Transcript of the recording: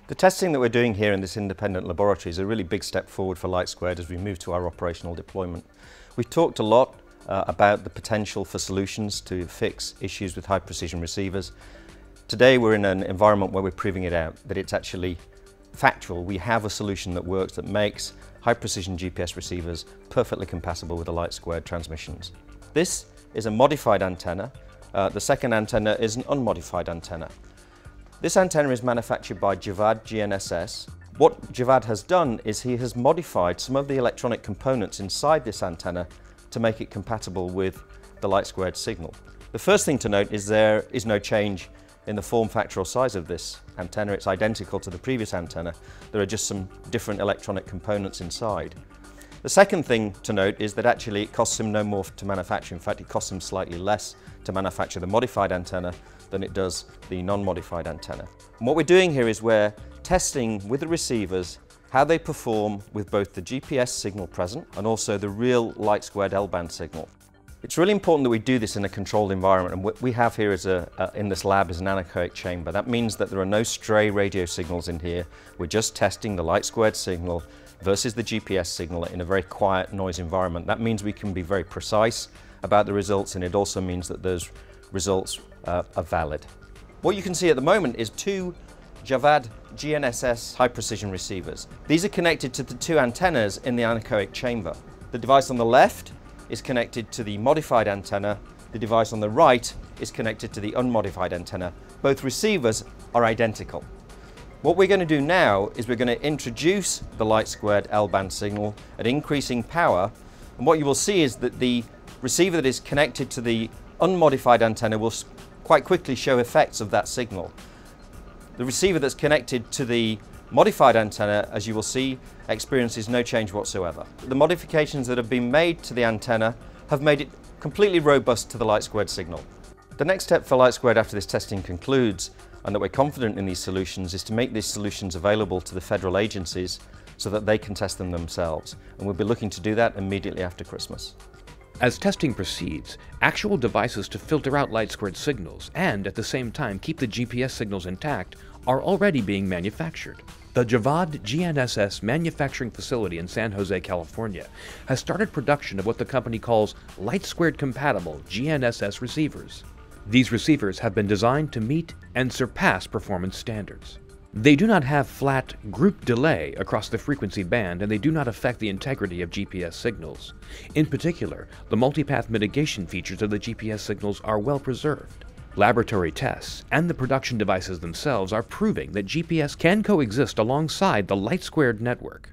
The testing that we're doing here in this independent laboratory is a really big step forward for LightSquared as we move to our operational deployment. We've talked a lot about the potential for solutions to fix issues with high precision receivers. Today we're in an environment where we're proving it out, that it's actually factual. We have a solution that works, that makes high precision GPS receivers perfectly compatible with the LightSquared transmissions. This is a modified antenna. The second antenna is an unmodified antenna. This antenna is manufactured by Javad GNSS. What Javad has done is he has modified some of the electronic components inside this antenna to make it compatible with the LightSquared signal. The first thing to note is there is no change in the form factor or size of this antenna. It's identical to the previous antenna. There are just some different electronic components inside. The second thing to note is that actually it costs him no more to manufacture. In fact, it costs him slightly less to manufacture the modified antenna than it does the non-modified antenna. And what we're doing here is we're testing with the receivers how they perform with both the GPS signal present and also the real LightSquared L-band signal. It's really important that we do this in a controlled environment, and what we have here is in this lab is an anechoic chamber. That means that there are no stray radio signals in here. We're just testing the LightSquared signal versus the GPS signal in a very quiet noise environment. That means we can be very precise about the results, and it also means that those results are valid. What you can see at the moment is two Javad GNSS high precision receivers. These are connected to the two antennas in the anechoic chamber. The device on the left is connected to the modified antenna. The device on the right is connected to the unmodified antenna. Both receivers are identical. What we're going to do now is we're going to introduce the LightSquared L-band signal at increasing power, and what you will see is that the receiver that is connected to the unmodified antenna will quite quickly show effects of that signal. The receiver that's connected to the modified antenna, as you will see, experiences no change whatsoever. The modifications that have been made to the antenna have made it completely robust to the LightSquared signal. The next step for LightSquared after this testing concludes, and that we're confident in these solutions, is to make these solutions available to the federal agencies so that they can test them themselves. And we'll be looking to do that immediately after Christmas. As testing proceeds, actual devices to filter out LightSquared signals and at the same time keep the GPS signals intact are already being manufactured. The Javad GNSS manufacturing facility in San Jose, California has started production of what the company calls LightSquared compatible GNSS receivers. These receivers have been designed to meet and surpass performance standards. They do not have flat group delay across the frequency band, and they do not affect the integrity of GPS signals. In particular, the multipath mitigation features of the GPS signals are well preserved. Laboratory tests and the production devices themselves are proving that GPS can coexist alongside the LightSquared network.